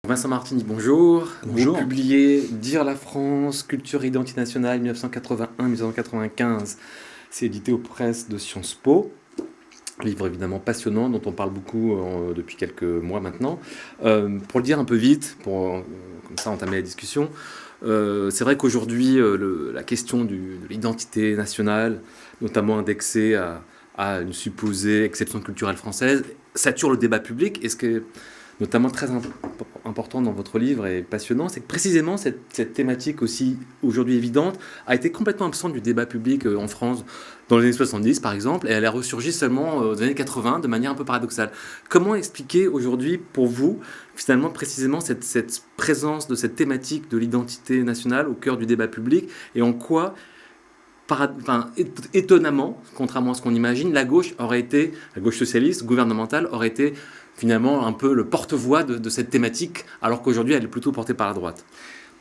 Vincent Martini, bonjour. Bonjour. Vous publiez Dire la France, culture et identité nationale 1981-1995. C'est édité aux presses de Sciences Po. Livre évidemment passionnant dont on parle beaucoup depuis quelques mois maintenant. Pour le dire un peu vite, pour comme ça entamer la discussion, c'est vrai qu'aujourd'hui la question de l'identité nationale, notamment indexée à une supposée exception culturelle française, sature le débat public. Et ce qui est notamment très important dans votre livre et passionnant, c'est que précisément cette thématique aussi aujourd'hui évidente a été complètement absente du débat public en France dans les années 70 par exemple, et elle a ressurgi seulement aux années 80 de manière un peu paradoxale. Comment expliquer aujourd'hui pour vous finalement précisément cette présence de cette thématique de l'identité nationale au cœur du débat public, et en quoi étonnamment, contrairement à ce qu'on imagine, la gauche socialiste, gouvernementale, aurait été finalement un peu le porte-voix de cette thématique, alors qu'aujourd'hui elle est plutôt portée par la droite.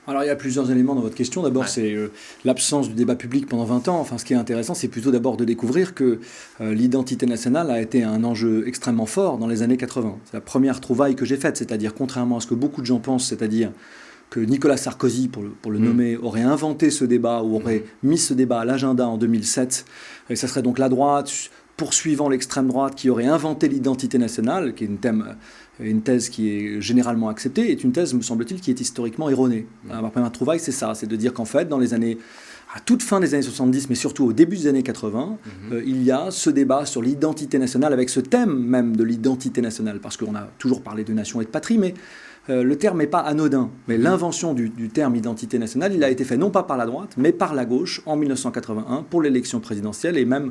Alors il y a plusieurs éléments dans votre question. D'abord, Ouais. c'est l'absence du débat public pendant 20 ans. Enfin, ce qui est intéressant, c'est plutôt d'abord de découvrir que l'identité nationale a été un enjeu extrêmement fort dans les années 80. C'est la première trouvaille que j'ai faite, c'est-à-dire contrairement à ce que beaucoup de gens pensent, c'est-à-dire que Nicolas Sarkozy, pour le nommer, aurait inventé ce débat ou aurait mis ce débat à l'agenda en 2007. Et ça serait donc la droite, poursuivant l'extrême droite, qui aurait inventé l'identité nationale, qui est une thèse qui est généralement acceptée, est une thèse, me semble-t-il, qui est historiquement erronée. Ma première trouvaille, c'est ça, c'est de dire qu'en fait, à toute fin des années 70, mais surtout au début des années 80, il y a ce débat sur l'identité nationale, avec ce thème même de l'identité nationale, parce qu'on a toujours parlé de nation et de patrie, mais le terme n'est pas anodin. Mais l'invention du terme identité nationale, il a été fait non pas par la droite, mais par la gauche en 1981 pour l'élection présidentielle, et même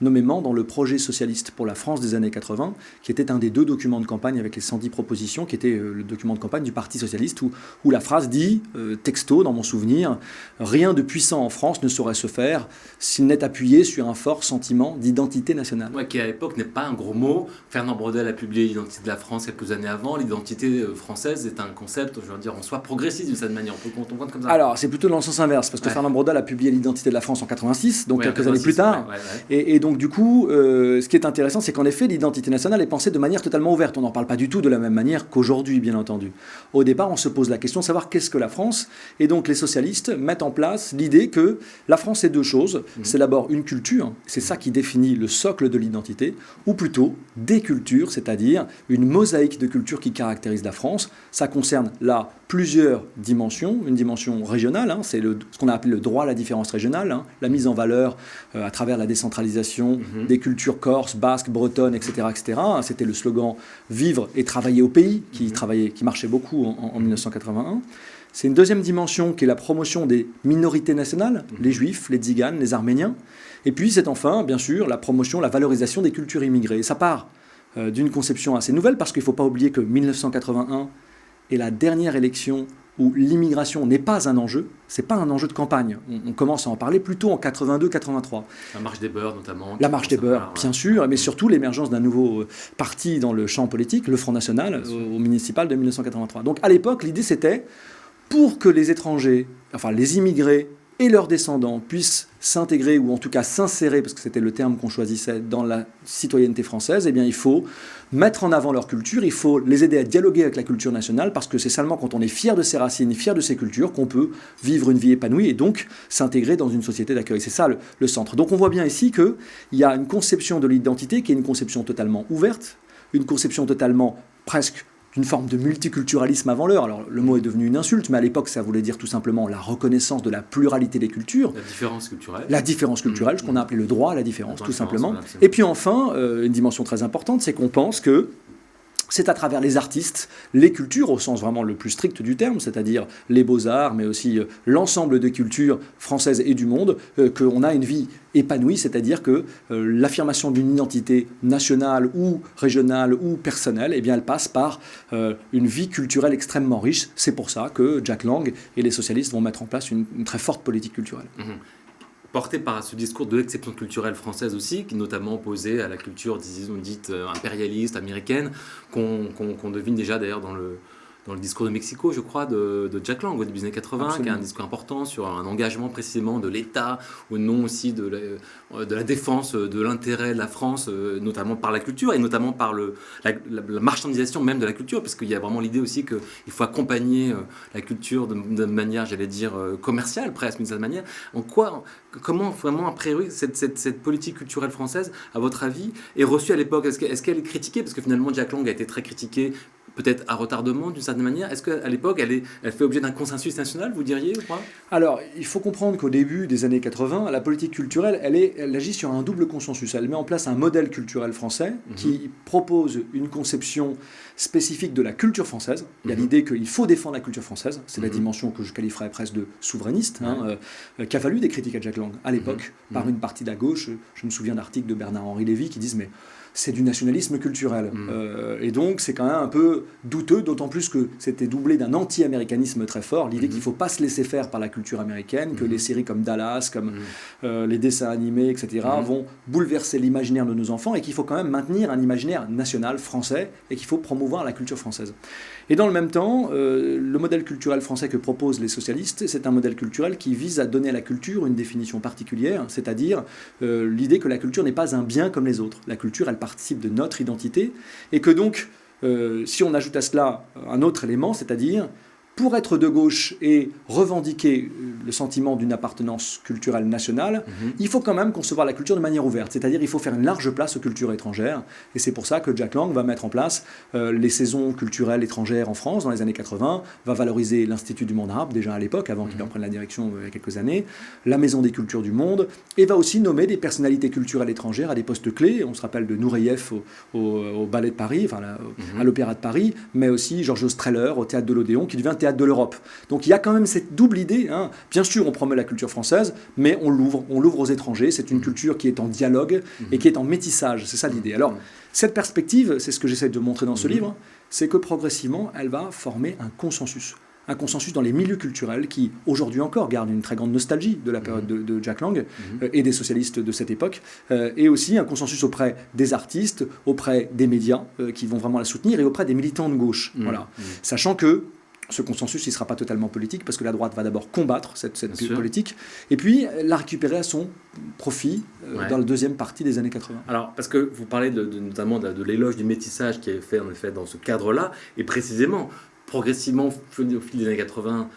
nommément dans le projet socialiste pour la France des années 80, qui était un des deux documents de campagne avec les 110 propositions, qui était le document de campagne du Parti socialiste, où la phrase dit, texto dans mon souvenir, « Rien de puissant en France ne saurait se faire s'il n'est appuyé sur un fort sentiment d'identité nationale. » Ouais, qui à l'époque n'est pas un gros mot. Fernand Braudel a publié l'identité de la France quelques années avant. L'identité française est un concept, je veux dire, en soi progressiste d'une certaine manière. On peut comprendre comme ça. Alors, c'est plutôt dans le sens inverse, parce que Fernand Braudel a publié l'identité de la France en 86, donc quelques années plus tard. Et donc, du coup, ce qui est intéressant, c'est qu'en effet, l'identité nationale est pensée de manière totalement ouverte. On n'en parle pas du tout de la même manière qu'aujourd'hui, bien entendu. Au départ, on se pose la question de savoir qu'est-ce que la France. Et donc, les socialistes mettent en place l'idée que la France, c'est deux choses. C'est d'abord une culture, c'est ça qui définit le socle de l'identité, ou plutôt des cultures, c'est-à-dire une mosaïque de cultures qui caractérise la France. Ça concerne là plusieurs dimensions. Une dimension régionale, c'est ce qu'on a appelé le droit à la différence régionale, la mise en valeur à travers la décentralisation des cultures corse, basque, bretonne, etc. etc. C'était le slogan « Vivre et travailler au pays » qui marchait beaucoup en 1981. C'est une deuxième dimension qui est la promotion des minorités nationales, les juifs, les tziganes, les arméniens. Et puis c'est enfin, bien sûr, la promotion, la valorisation des cultures immigrées. Et ça part d'une conception assez nouvelle, parce qu'il ne faut pas oublier que 1981 est la dernière élection où l'immigration n'est pas un enjeu, c'est pas un enjeu de campagne. On commence à en parler plutôt en 82-83. La marche des beurs notamment. La marche des beurs, bien sûr, mais surtout l'émergence d'un nouveau parti dans le champ politique, le Front National, au municipal de 1983. Donc à l'époque, l'idée c'était, pour que les étrangers, enfin les immigrés et leurs descendants puissent s'intégrer, ou en tout cas s'insérer, parce que c'était le terme qu'on choisissait, dans la citoyenneté française, eh bien il faut mettre en avant leur culture, il faut les aider à dialoguer avec la culture nationale, parce que c'est seulement quand on est fier de ses racines, fier de ses cultures, qu'on peut vivre une vie épanouie et donc s'intégrer dans une société d'accueil. C'est ça le centre. Donc on voit bien ici qu'il y a une conception de l'identité qui est une conception totalement ouverte, une conception totalement presque d'une forme de multiculturalisme avant l'heure. Alors le mot est devenu une insulte, mais à l'époque ça voulait dire tout simplement la reconnaissance de la pluralité des cultures. La différence culturelle. La différence culturelle, ce qu'on a appelé le droit à la différence, tout simplement. Et puis enfin, une dimension très importante, c'est qu'on pense que c'est à travers les artistes, les cultures au sens vraiment le plus strict du terme, c'est-à-dire les beaux-arts, mais aussi l'ensemble des cultures françaises et du monde, qu'on a une vie épanouie, c'est-à-dire que l'affirmation d'une identité nationale ou régionale ou personnelle, eh bien, elle passe par une vie culturelle extrêmement riche. C'est pour ça que Jack Lang et les socialistes vont mettre en place une très forte politique culturelle. Porté par ce discours de l'exception culturelle française aussi, qui est notamment opposé à la culture, disons, dite impérialiste, américaine, qu'on devine déjà d'ailleurs dans le discours de Mexico, je crois, de Jack Lang au début des années 80, Absolument. qui a un discours important sur un engagement précisément de l'État au nom aussi de la défense de l'intérêt de la France, notamment par la culture et notamment par la marchandisation même de la culture, parce qu'il y a vraiment l'idée aussi qu'il faut accompagner la culture de manière, j'allais dire, commerciale presque d'une certaine manière. Comment vraiment, a priori, cette politique culturelle française, à votre avis, est reçue à l'époque? Est-ce qu'elle est critiquée? Parce que finalement, Jack Lang a été très critiqué, peut-être à retardement d'une certaine manière. Est-ce qu'à l'époque, elle fait objet d'un consensus national, vous diriez, ou pas? Alors, il faut comprendre qu'au début des années 80, la politique culturelle, elle agit sur un double consensus. Elle met en place un modèle culturel français qui propose une conception spécifique de la culture française. Il y a l'idée qu'il faut défendre la culture française. C'est la dimension que je qualifierais presque de souverainiste, qui a valu des critiques à Jack Lang à l'époque, par une partie de la gauche. Je me souviens d'articles de Bernard-Henri Lévy qui disent « mais c'est du nationalisme culturel ». Et donc, c'est quand même un peu douteux, d'autant plus que c'était doublé d'un anti-américanisme très fort, l'idée qu'il ne faut pas se laisser faire par la culture américaine, que les séries comme Dallas, comme les dessins animés, etc., vont bouleverser l'imaginaire de nos enfants et qu'il faut quand même maintenir un imaginaire national français et qu'il faut promouvoir la culture française. Et dans le même temps, le modèle culturel français que proposent les socialistes, c'est un modèle culturel qui vise à donner à la culture une définition particulière, c'est-à-dire l'idée que la culture n'est pas un bien comme les autres. La culture, elle participe de notre identité et que donc, si on ajoute à cela un autre élément, c'est-à-dire pour être de gauche et revendiquer le sentiment d'une appartenance culturelle nationale, il faut quand même concevoir la culture de manière ouverte. C'est-à-dire il faut faire une large place aux cultures étrangères. Et c'est pour ça que Jack Lang va mettre en place les saisons culturelles étrangères en France dans les années 80, va valoriser l'Institut du monde arabe, déjà à l'époque, avant qu'il en prenne la direction il y a quelques années, la Maison des cultures du monde, et va aussi nommer des personnalités culturelles étrangères à des postes clés. On se rappelle de Nureyev au Ballet de Paris, à l'Opéra de Paris, mais aussi Georges Strehler au Théâtre de l'Odéon, qui devient Théâtre de l'Europe. Donc il y a quand même cette double idée. Bien sûr, on promeut la culture française, mais on l'ouvre aux étrangers. C'est une culture qui est en dialogue et qui est en métissage. C'est ça l'idée. Alors, cette perspective, c'est ce que j'essaie de montrer dans ce livre, c'est que progressivement, elle va former un consensus. Un consensus dans les milieux culturels qui, aujourd'hui encore, gardent une très grande nostalgie de la période de Jack Lang et des socialistes de cette époque, et aussi un consensus auprès des artistes, auprès des médias qui vont vraiment la soutenir, et auprès des militants de gauche. Voilà. Sachant que ce consensus, il ne sera pas totalement politique, parce que la droite va d'abord combattre cette politique, et puis la récupérer à son profit dans la deuxième partie des années 80. Alors, parce que vous parlez notamment de l'éloge du métissage qui est fait en effet dans ce cadre-là, et précisément, progressivement, au fil des années 80,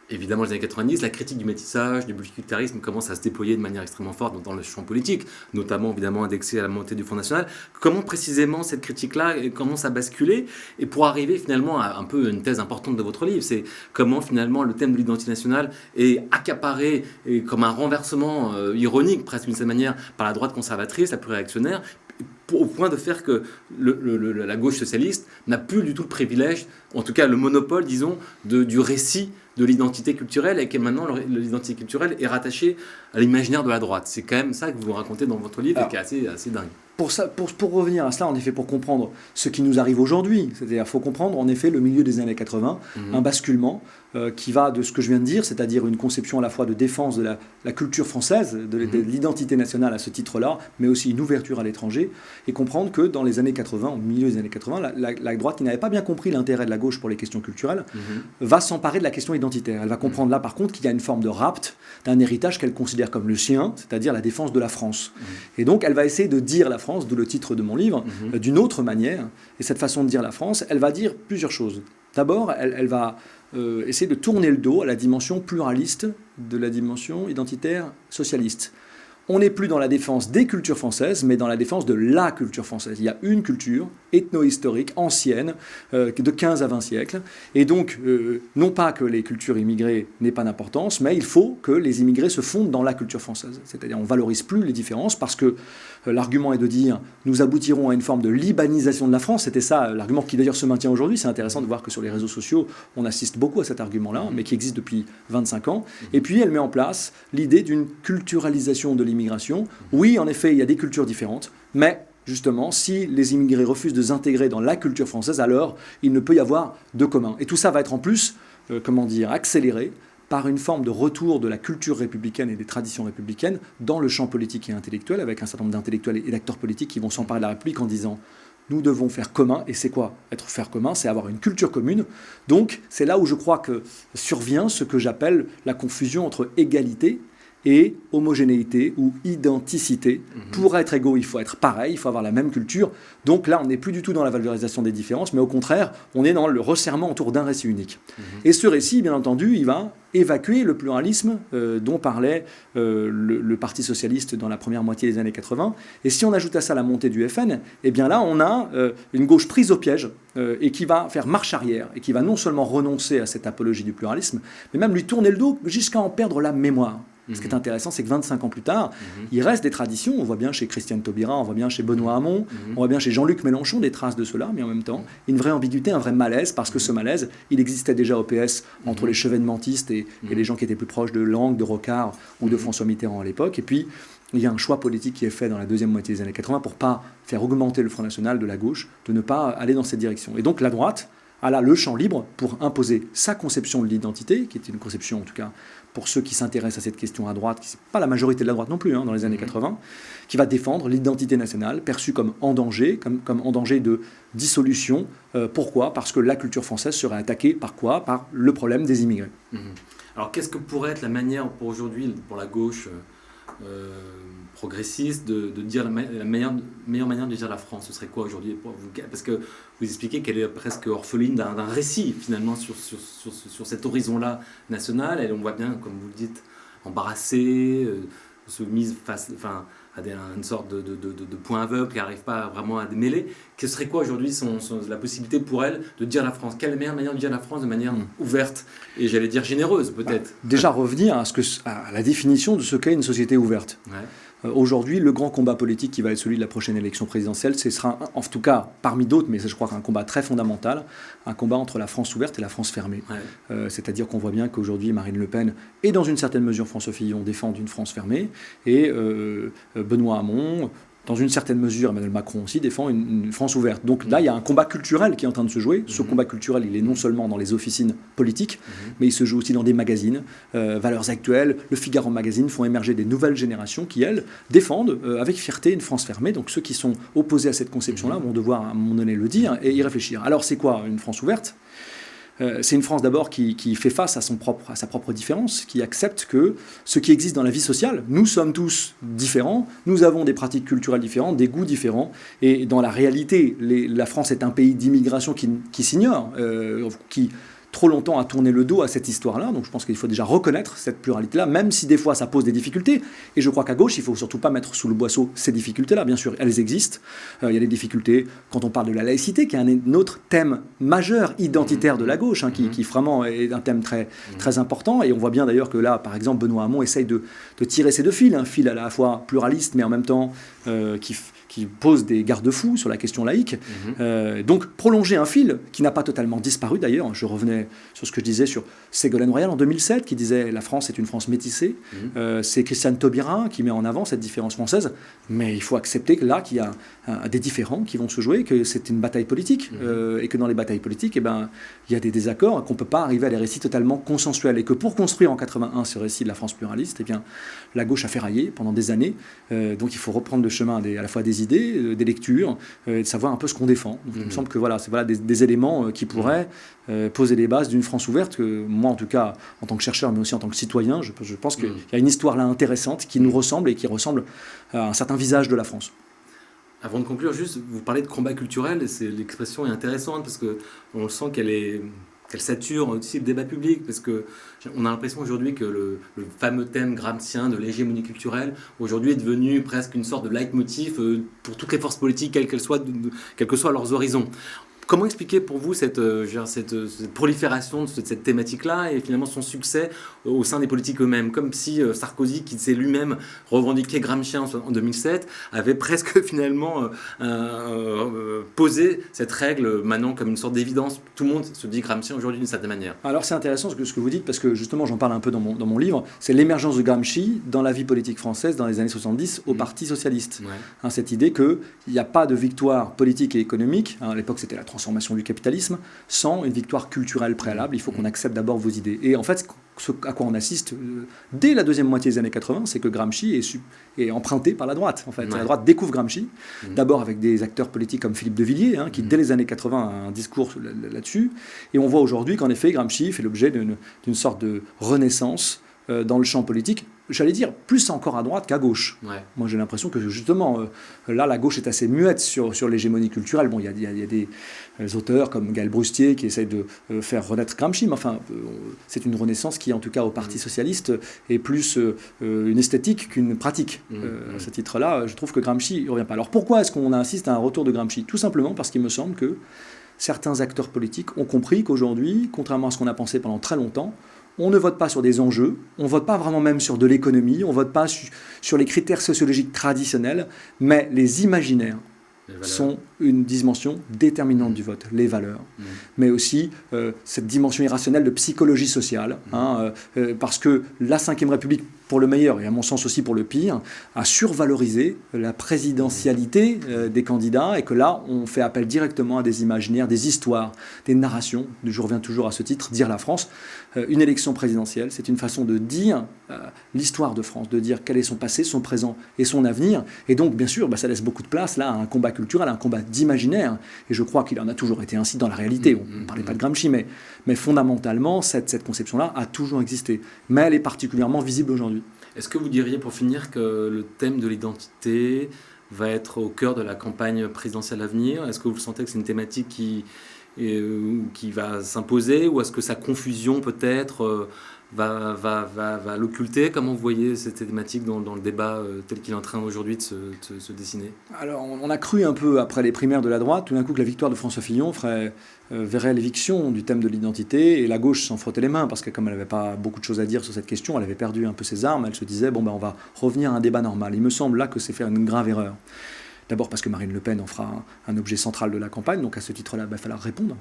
évidemment les années 90, la critique du métissage, du multiculturalisme commence à se déployer de manière extrêmement forte dans le champ politique, notamment évidemment indexé à la montée du Front National. Comment précisément cette critique-là commence à basculer, et pour arriver finalement à un peu une thèse importante de votre livre, c'est comment finalement le thème de l'identité nationale est accaparé et comme un renversement ironique presque d'une certaine manière par la droite conservatrice, la plus réactionnaire, au point de faire que la gauche socialiste n'a plus du tout le privilège, en tout cas le monopole, disons, du récit de l'identité culturelle, et que maintenant l'identité culturelle est rattachée à l'imaginaire de la droite. C'est quand même ça que vous racontez dans votre livre, et qui est assez dingue. Pour revenir à cela, en effet, pour comprendre ce qui nous arrive aujourd'hui, c'est-à-dire qu'il faut comprendre en effet le milieu des années 80, un basculement qui va de ce que je viens de dire, c'est-à-dire une conception à la fois de défense de la culture française, de l'identité nationale à ce titre-là, mais aussi une ouverture à l'étranger, et comprendre que dans les années 80, au milieu des années 80, la droite, qui n'avait pas bien compris l'intérêt de la gauche pour les questions culturelles, va s'emparer de la question identitaire. Elle va comprendre là, par contre, qu'il y a une forme de rapt d'un héritage qu'elle considère comme le sien, c'est-à-dire la défense de la France. Et donc, elle va essayer de dire la France, d'où le titre de mon livre, d'une autre manière. Et cette façon de dire la France, elle va dire plusieurs choses. D'abord, elle va essayer de tourner le dos à la dimension pluraliste de la dimension identitaire socialiste. On n'est plus dans la défense des cultures françaises, mais dans la défense de la culture française. Il y a une culture ethno-historique, ancienne, de 15 à 20 siècles. Et donc, non pas que les cultures immigrées n'aient pas d'importance, mais il faut que les immigrés se fondent dans la culture française. C'est-à-dire, on ne valorise plus les différences, parce que l'argument est de dire nous aboutirons à une forme de libanisation de la France. C'était ça, l'argument qui d'ailleurs se maintient aujourd'hui. C'est intéressant de voir que sur les réseaux sociaux, on assiste beaucoup à cet argument-là, mais qui existe depuis 25 ans. Et puis, elle met en place l'idée d'une culturalisation de l'immigration. Oui, en effet, il y a des cultures différentes, mais justement, si les immigrés refusent de s'intégrer dans la culture française, alors il ne peut y avoir de commun. Et tout ça va être en plus, accéléré par une forme de retour de la culture républicaine et des traditions républicaines dans le champ politique et intellectuel, avec un certain nombre d'intellectuels et d'acteurs politiques qui vont s'emparer de la République en disant « nous devons faire commun. Et c'est quoi faire commun? C'est avoir une culture commune. Donc c'est là où je crois que survient ce que j'appelle la confusion entre égalité et homogénéité ou identicité. Pour être égaux, il faut être pareil, il faut avoir la même culture. Donc là, on n'est plus du tout dans la valorisation des différences, mais au contraire, on est dans le resserrement autour d'un récit unique. Et ce récit, bien entendu, il va évacuer le pluralisme dont parlait le Parti socialiste dans la première moitié des années 80. Et si on ajoute à ça la montée du FN, eh bien là, on a une gauche prise au piège et qui va faire marche arrière et qui va non seulement renoncer à cette apologie du pluralisme, mais même lui tourner le dos jusqu'à en perdre la mémoire. Ce qui est intéressant, c'est que 25 ans plus tard, il reste des traditions. On voit bien chez Christiane Taubira, on voit bien chez Benoît Hamon, on voit bien chez Jean-Luc Mélenchon des traces de cela, mais en même temps, une vraie ambiguïté, un vrai malaise, parce que ce malaise, il existait déjà au PS entre les chevènementistes et les gens qui étaient plus proches de Lang, de Rocard ou de François Mitterrand à l'époque. Et puis, il y a un choix politique qui est fait dans la deuxième moitié des années 80 pour ne pas faire augmenter le Front National de la gauche, de ne pas aller dans cette direction. Et donc la droite a là le champ libre pour imposer sa conception de l'identité, qui est une conception en tout cas pour ceux qui s'intéressent à cette question à droite, qui n'est pas la majorité de la droite non plus dans les années 80, qui va défendre l'identité nationale perçue comme en danger, comme en danger de dissolution. Pourquoi? Parce que la culture française serait attaquée par quoi? Par le problème des immigrés. Alors qu'est-ce que pourrait être la manière pour aujourd'hui, pour la gauche progressiste, de dire la meilleure manière de dire la France? Ce serait quoi aujourd'hui? Parce que vous expliquez qu'elle est presque orpheline d'un récit finalement sur cet horizon-là national. Et on voit bien, comme vous le dites, embarrassée, soumise face, à une sorte de point aveugle qui n'arrive pas vraiment à démêler. Que serait quoi aujourd'hui la possibilité pour elle de dire la France? Quelle est la meilleure manière de dire la France de manière ouverte et j'allais dire généreuse peut-être? Déjà revenir à la définition de ce qu'est une société ouverte. Aujourd'hui, le grand combat politique qui va être celui de la prochaine élection présidentielle, ce sera, en tout cas, parmi d'autres, mais je crois qu'un combat très fondamental, un combat entre la France ouverte et la France fermée. C'est-à-dire qu'on voit bien qu'aujourd'hui, Marine Le Pen et dans une certaine mesure François Fillon défendent une France fermée, et Benoît Hamon, dans une certaine mesure, Emmanuel Macron aussi défend une France ouverte. Donc là, il y a un combat culturel qui est en train de se jouer. Ce combat culturel, il est non seulement dans les officines politiques, mais il se joue aussi dans des magazines. Valeurs Actuelles, Le Figaro Magazine font émerger des nouvelles générations qui, elles, défendent avec fierté une France fermée. Donc ceux qui sont opposés à cette conception-là vont devoir à un moment donné le dire et y réfléchir. Alors c'est quoi une France ouverte ? C'est une France d'abord qui fait face à sa propre différence, qui accepte que ce qui existe dans la vie sociale, nous sommes tous différents, nous avons des pratiques culturelles différentes, des goûts différents, et dans la réalité, la France est un pays d'immigration qui s'ignore, qui trop longtemps a tourné le dos à cette histoire-là. Donc je pense qu'il faut déjà reconnaître cette pluralité-là, même si des fois ça pose des difficultés. Et je crois qu'à gauche, il ne faut surtout pas mettre sous le boisseau ces difficultés-là. Bien sûr, elles existent. Il y a des difficultés quand on parle de la laïcité, qui est un autre thème majeur, identitaire de la gauche, qui vraiment est un thème très, très important. Et on voit bien d'ailleurs que là, par exemple, Benoît Hamon essaye de tirer ces deux fils. Un fil à la fois pluraliste, mais en même temps qui pose des garde-fous sur la question laïque. Donc prolonger un fil qui n'a pas totalement disparu d'ailleurs. Je revenais sur ce que je disais sur Ségolène Royal en 2007 qui disait la France est une France métissée. C'est Christiane Taubira qui met en avant cette différence française. Mais il faut accepter que là, qu'il y a des différends qui vont se jouer, que c'est une bataille politique et que dans les batailles politiques, il y a des désaccords, qu'on ne peut pas arriver à des récits totalement consensuels. Et que pour construire en 81 ce récit de la France pluraliste, la gauche a ferraillé pendant des années. Donc il faut reprendre le chemin à la fois des idées, des lectures, de savoir un peu ce qu'on défend. Donc, il me semble que c'est des éléments qui pourraient poser les bases d'une France ouverte, que moi en tout cas, en tant que chercheur, mais aussi en tant que citoyen, je pense qu'il y a une histoire là intéressante qui nous ressemble et qui ressemble à un certain visage de la France. Avant de conclure, juste, vous parlez de combat culturel, et l'expression est intéressante parce qu'on le sent qu'elle sature aussi le débat public, parce qu'on a l'impression aujourd'hui que le fameux thème gramscien de l'hégémonie culturelle, aujourd'hui est devenu presque une sorte de leitmotiv pour toutes les forces politiques, quels que soient leurs horizons. Comment expliquer pour vous cette prolifération de cette thématique-là et finalement son succès au sein des politiques eux-mêmes? Comme si Sarkozy, qui s'est lui-même revendiqué gramscien en 2007, avait presque finalement posé cette règle maintenant comme une sorte d'évidence. Tout le monde se dit gramscien aujourd'hui d'une certaine manière. Alors c'est intéressant ce que vous dites, parce que justement j'en parle un peu dans mon livre, c'est l'émergence de Gramsci dans la vie politique française dans les années 70 au Parti socialiste. Cette idée qu'il n'y a pas de victoire politique et économique, à l'époque c'était la transformation du capitalisme, sans une victoire culturelle préalable. Il faut qu'on accepte d'abord vos idées. Et en fait, ce à quoi on assiste dès la deuxième moitié des années 80, c'est que Gramsci est emprunté par la droite. En fait, la droite découvre Gramsci, d'abord avec des acteurs politiques comme Philippe de Villiers, qui dès les années 80 a un discours là-dessus. Et on voit aujourd'hui qu'en effet, Gramsci fait l'objet d'une sorte de renaissance dans le champ politique. J'allais dire plus encore à droite qu'à gauche. Ouais. Moi, j'ai l'impression que justement, là, la gauche est assez muette sur l'hégémonie culturelle. Bon, il y a des auteurs comme Gaël Brustier qui essayent de faire renaître Gramsci, mais enfin, c'est une renaissance qui, en tout cas, au Parti socialiste, est plus une esthétique qu'une pratique. À ce titre-là, je trouve que Gramsci ne revient pas. Alors, pourquoi est-ce qu'on insiste à un retour de Gramsci ? Tout simplement parce qu'il me semble que certains acteurs politiques ont compris qu'aujourd'hui, contrairement à ce qu'on a pensé pendant très longtemps, on ne vote pas sur des enjeux, on ne vote pas vraiment même sur de l'économie, on ne vote pas sur les critères sociologiques traditionnels, mais les imaginaires sont une dimension déterminante du vote, les valeurs, mais aussi cette dimension irrationnelle de psychologie sociale, parce que la Ve République, pour le meilleur et à mon sens aussi pour le pire, a survalorisé la présidentialité des candidats, et que là, on fait appel directement à des imaginaires, des histoires, des narrations. Je reviens toujours à ce titre, dire la France. Une élection présidentielle, c'est une façon de dire l'histoire de France, de dire quel est son passé, son présent et son avenir. Et donc, bien sûr, ça laisse beaucoup de place là à un combat culturel, à un combat d'imaginaire. Et je crois qu'il en a toujours été ainsi dans la réalité. On ne parlait pas de Gramsci, mais fondamentalement, cette conception-là a toujours existé. Mais elle est particulièrement visible aujourd'hui. Est-ce que vous diriez, pour finir, que le thème de l'identité va être au cœur de la campagne présidentielle à venir ? Est-ce que vous sentez que c'est une thématique qui va s'imposer, ou est-ce que sa confusion peut-être va l'occulter ? Comment vous voyez cette thématique dans le débat tel qu'il est en train aujourd'hui de se dessiner ? Alors, on a cru un peu, après les primaires de la droite, tout d'un coup que la victoire de François Fillon verrait l'éviction du thème de l'identité, et la gauche s'en frottait les mains, parce que comme elle n'avait pas beaucoup de choses à dire sur cette question, elle avait perdu un peu ses armes, elle se disait, on va revenir à un débat normal. Il me semble là que c'est faire une grave erreur. D'abord parce que Marine Le Pen en fera un objet central de la campagne, donc à ce titre-là, il va falloir répondre.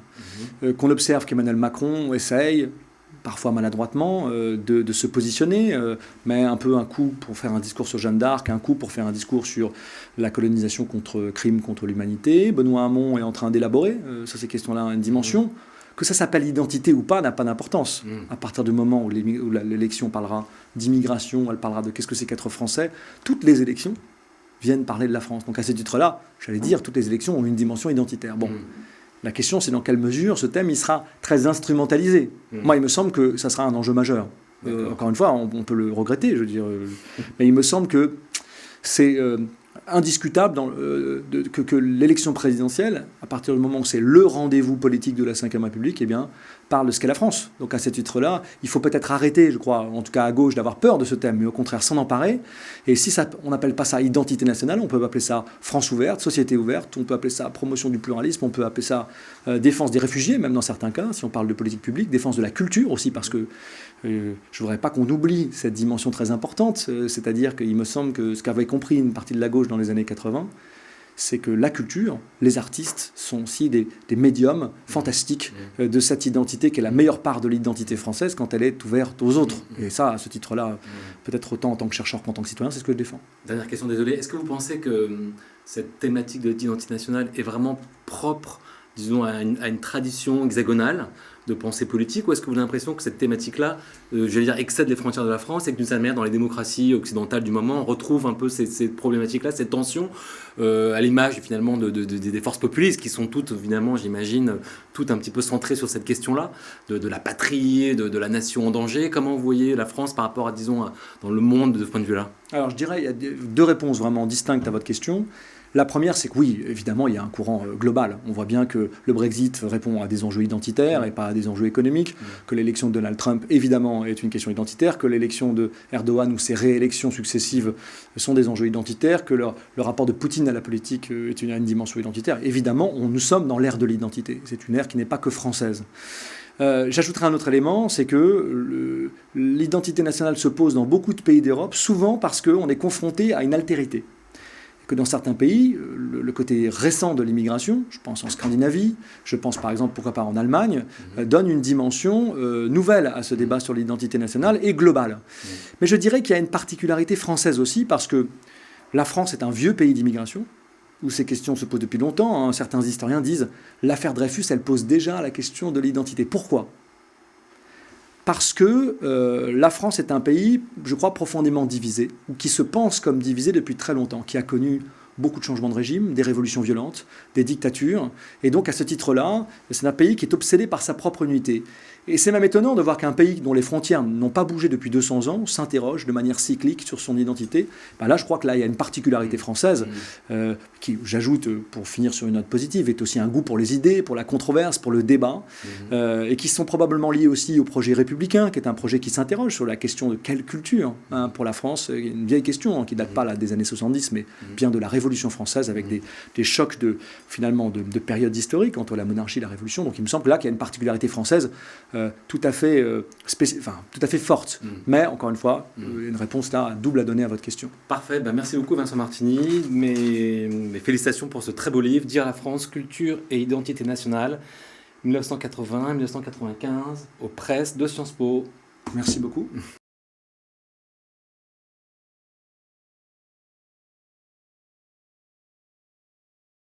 Qu'on observe qu'Emmanuel Macron essaye, parfois maladroitement, de se positionner, mais un peu un coup pour faire un discours sur Jeanne d'Arc, un coup pour faire un discours sur la colonisation crime contre l'humanité. Benoît Hamon est en train d'élaborer sur ces questions-là une dimension. Que ça s'appelle identité ou pas n'a pas d'importance. À partir du moment où l'élection parlera d'immigration, elle parlera de qu'est-ce que c'est qu'être français, toutes les élections viennent parler de la France. Donc à ce titre-là, j'allais dire, toutes les élections ont une dimension identitaire. Bon, la question, c'est dans quelle mesure ce thème il sera très instrumentalisé. Moi, il me semble que ça sera un enjeu majeur. Encore une fois, on peut le regretter, je veux dire. Mais il me semble que c'est indiscutable que l'élection présidentielle, à partir du moment où c'est le rendez-vous politique de la Ve République, parle de ce qu'est la France. Donc à ce titre-là, il faut peut-être arrêter, je crois, en tout cas à gauche, d'avoir peur de ce thème, mais au contraire s'en emparer. Et si on n'appelle pas ça identité nationale, on peut appeler ça France ouverte, société ouverte, on peut appeler ça promotion du pluralisme, on peut appeler ça défense des réfugiés, même dans certains cas, si on parle de politique publique, défense de la culture aussi, parce que je ne voudrais pas qu'on oublie cette dimension très importante, c'est-à-dire qu'il me semble que ce qu'avait compris une partie de la gauche dans les années 80, c'est que la culture, les artistes sont aussi des médiums fantastiques de cette identité qui est la meilleure part de l'identité française quand elle est ouverte aux autres. Et ça, à ce titre-là, peut-être autant en tant que chercheur qu'en tant que citoyen, c'est ce que je défends. Dernière question, désolé. Est-ce que vous pensez que cette thématique de l'identité nationale est vraiment propre, disons, à une tradition hexagonale de pensée politique, ou est-ce que vous avez l'impression que cette thématique-là, excède les frontières de la France, et que d'une certaine manière, dans les démocraties occidentales du moment, on retrouve un peu ces problématiques-là, cette tension, à l'image finalement des forces populistes, qui sont toutes, évidemment, j'imagine, toutes un petit peu centrées sur cette question-là, de la patrie, de la nation en danger. Comment vous voyez la France par rapport à, disons, dans le monde de ce point de vue-là ? Alors je dirais, il y a deux réponses vraiment distinctes à votre question. La première, c'est que oui, évidemment, il y a un courant global. On voit bien que le Brexit répond à des enjeux identitaires et pas à des enjeux économiques, que l'élection de Donald Trump, évidemment, est une question identitaire, que l'élection de Erdogan ou ses réélections successives sont des enjeux identitaires, que le rapport de Poutine à la politique est une dimension identitaire. Évidemment, nous sommes dans l'ère de l'identité. C'est une ère qui n'est pas que française. J'ajouterai un autre élément, c'est que l'identité nationale se pose dans beaucoup de pays d'Europe, souvent parce qu'on est confronté à une altérité. Que dans certains pays, le côté récent de l'immigration, je pense en Scandinavie, je pense par exemple, pourquoi pas en Allemagne, donne une dimension nouvelle à ce débat sur l'identité nationale et globale. Mais je dirais qu'il y a une particularité française aussi, parce que la France est un vieux pays d'immigration, où ces questions se posent depuis longtemps. Certains historiens disent l'affaire Dreyfus, elle pose déjà la question de l'identité. Pourquoi ? parce que la France est un pays, je crois, profondément divisé, ou qui se pense comme divisé depuis très longtemps, qui a connu beaucoup de changements de régime, des révolutions violentes, des dictatures. Et donc, à ce titre-là, c'est un pays qui est obsédé par sa propre unité. Et c'est même étonnant de voir qu'un pays dont les frontières n'ont pas bougé depuis 200 ans s'interroge de manière cyclique sur son identité. Ben là, je crois que là, il y a une particularité française qui, j'ajoute, pour finir sur une note positive, est aussi un goût pour les idées, pour la controverse, pour le débat, et qui sont probablement liés aussi au projet républicain, qui est un projet qui s'interroge sur la question de quelle culture pour la France. Une vieille question qui ne date pas là, des années 70, mais bien de la Révolution française, avec des chocs finalement de périodes historiques entre la monarchie et la Révolution. Donc il me semble que là qu'il y a une particularité française tout à fait forte. Mais encore une fois, une réponse là double à donner à votre question. Parfait, ben merci beaucoup Vincent Martini. Mes félicitations pour ce très beau livre, Dire la France, culture et identité nationale, 1980-1995, aux presses de Sciences Po. Merci beaucoup.